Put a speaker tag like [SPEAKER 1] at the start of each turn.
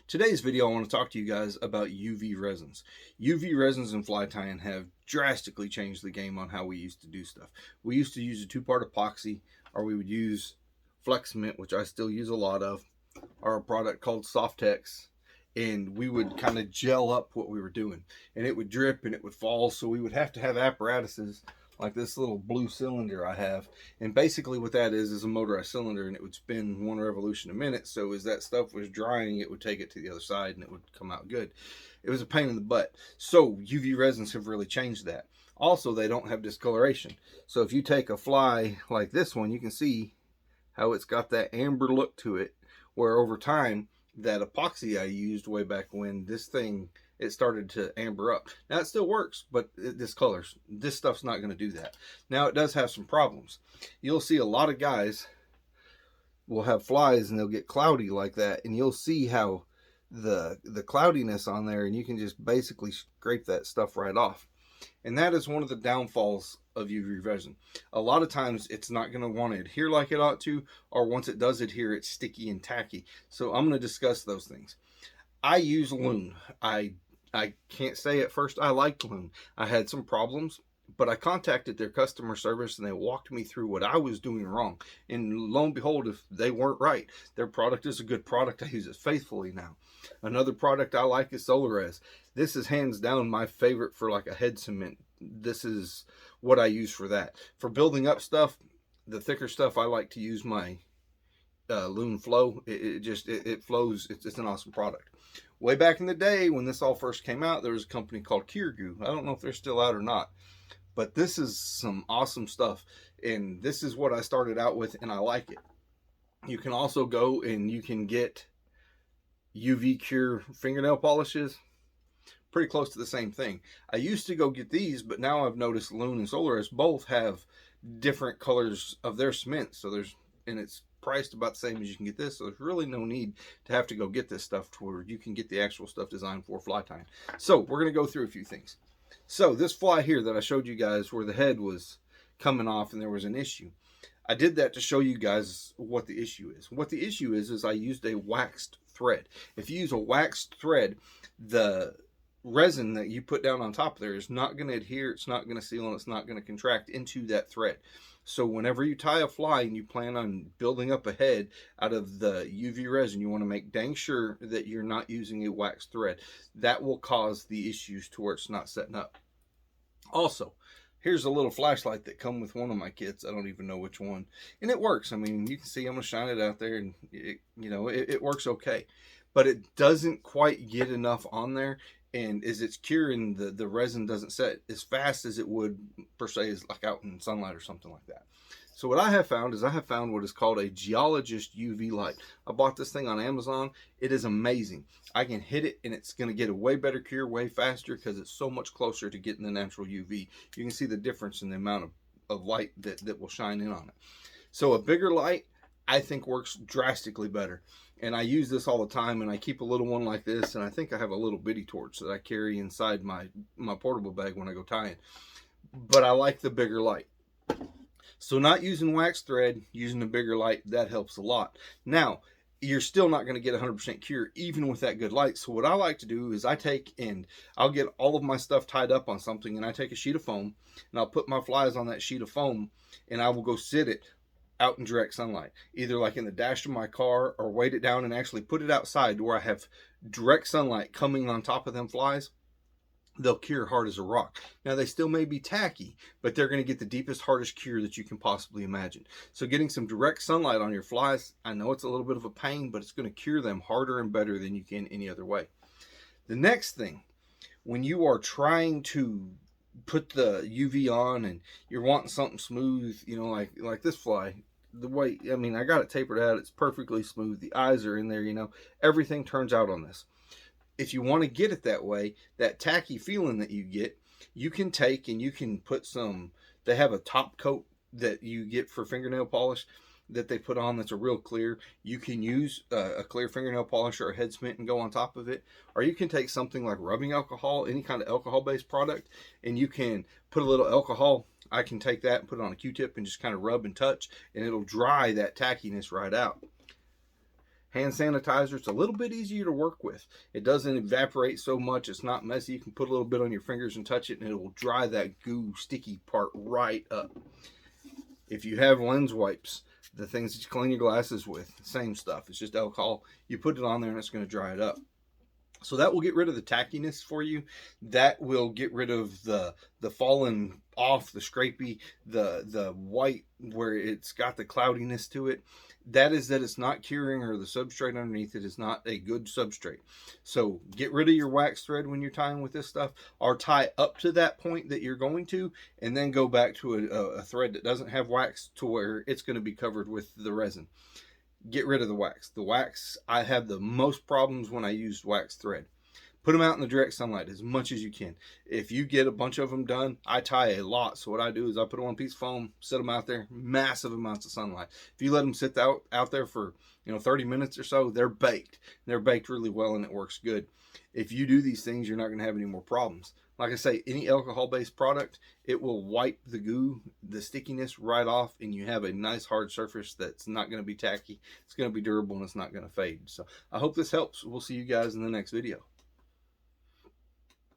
[SPEAKER 1] Today's video, I want to talk to you guys about UV resins. UV resins and fly tying have drastically changed the game on how we used to do stuff. We used to use a two-part epoxy, or we would use flex cement, which I still use a lot of, or a product called Softex, and we would kind of gel up what we were doing, and it would drip and it would fall, so we would have to have apparatuses like this little blue cylinder I have. And basically what that is a motorized cylinder, and it would spin one revolution a minute, so as that stuff was drying it would take it to the other side and it would come out good. It was a pain in the butt. So UV resins have really changed that. Also, they don't have discoloration, so if you take a fly like this one, you can see how it's got that amber look to it, where over time that epoxy I used way back when, this thing, it started to amber up. Now it still works, but it discolors. This stuff's not going to do that. Now it does have some problems. You'll see a lot of guys will have flies and they'll get cloudy like that, and you'll see how the cloudiness on there, and you can just basically scrape that stuff right off. And that is one of the downfalls of UV resin. A lot of times it's not going to want to adhere like it ought to, or once it does adhere, it's sticky and tacky. So I'm going to discuss those things. I use Loon. I can't say at first I liked Loon. I had some problems, but I contacted their customer service and they walked me through what I was doing wrong. And lo and behold, if they weren't right, their product is a good product. I use it faithfully now. Another product I like is Resin. This is hands down my favorite for like a head cement. This is what I use for that. For building up stuff, the thicker stuff, I like to use my Loon Flow. It flows. It's an awesome product. Way back in the day when this all first came out, there was a company called Kiergoo. I don't know if they're still out or not, but this is some awesome stuff, and this is what I started out with, and I like it. You can also go and you can get UV Cure fingernail polishes, pretty close to the same thing. I used to go get these, but now I've noticed Loon and Solaris both have different colors of their cement, so it's priced about the same as you can get this, so there's really no need to have to go get this stuff to where you can get the actual stuff designed for fly tying. So we're going to go through a few things. So this fly here that I showed you guys where the head was coming off and there was an issue, I did that to show you guys what the issue is. What the issue is I used a waxed thread. If you use a waxed thread, the resin that you put down on top there is not going to adhere, it's not going to seal, and it's not going to contract into that thread. So whenever you tie a fly and you plan on building up a head out of the UV resin, you want to make dang sure that you're not using a waxed thread. That will cause the issues to where it's not setting up. Also, here's a little flashlight that come with one of my kits. I don't even know which one, and it works. I mean, you can see I'm gonna shine it out there, and it works okay, but it doesn't quite get enough on there. And as it's curing, the resin doesn't set as fast as it would, per se, as like out in sunlight or something like that. So what I have found is I have found what is called a geologist UV light. I bought this thing on Amazon. It is amazing. I can hit it and it's going to get a way better cure way faster because it's so much closer to getting the natural UV. You can see the difference in the amount of light that will shine in on it. So a bigger light, I think, works drastically better. And I use this all the time, and I keep a little one like this, and I think I have a little bitty torch that I carry inside my portable bag when I go tying. But I like the bigger light. So not using wax thread, using a bigger light, that helps a lot. Now, you're still not going to get 100% cure even with that good light. So what I like to do is I'll get all of my stuff tied up on something, and I take a sheet of foam, and I'll put my flies on that sheet of foam, and I will go sit it out in direct sunlight, either like in the dash of my car, or weight it down and actually put it outside where I have direct sunlight coming on top of them flies. They'll cure hard as a rock. Now, they still may be tacky, but they're going to get the deepest, hardest cure that you can possibly imagine. So getting some direct sunlight on your flies, I know it's a little bit of a pain, but it's going to cure them harder and better than you can any other way. The next thing, when you are trying to put the UV on and you're wanting something smooth, like this fly, the way, I mean, I got it tapered out, it's perfectly smooth, the eyes are in there, everything turns out on this. If you want to get it that way, that tacky feeling that you get, you can take and you can put they have a top coat that you get for fingernail polish that they put on that's a real clear. You can use a clear fingernail polish or a head cement and go on top of it, or you can take something like rubbing alcohol, any kind of alcohol based product, and you can put a little alcohol. I can take that and put it on a Q-tip and just kind of rub and touch, and it'll dry that tackiness right out. Hand sanitizer, it's a little bit easier to work with. It doesn't evaporate so much. It's not messy. You can put a little bit on your fingers and touch it, and it will dry that goo, sticky part right up. If you have lens wipes, the things that you clean your glasses with, same stuff. It's just alcohol. You put it on there, and it's going to dry it up. So that will get rid of the tackiness for you. That will get rid of the falling off, the scrapey, the white where it's got the cloudiness to it. That is that it's not curing, or the substrate underneath it is not a good substrate. So get rid of your wax thread when you're tying with this stuff, or tie up to that point that you're going to, and then go back to a thread that doesn't have wax to where it's going to be covered with the resin. Get rid of the wax. The wax, I have the most problems when I use wax thread. Put them out in the direct sunlight as much as you can. If you get a bunch of them done, I tie a lot. So what I do is I put them on a piece of foam, set them out there, massive amounts of sunlight. If you let them sit out there for 30 minutes or so, they're baked. They're baked really well, and it works good. If you do these things, you're not going to have any more problems. Like I say, any alcohol-based product, it will wipe the goo, the stickiness right off, and you have a nice hard surface that's not going to be tacky. It's going to be durable, and it's not going to fade. So I hope this helps. We'll see you guys in the next video.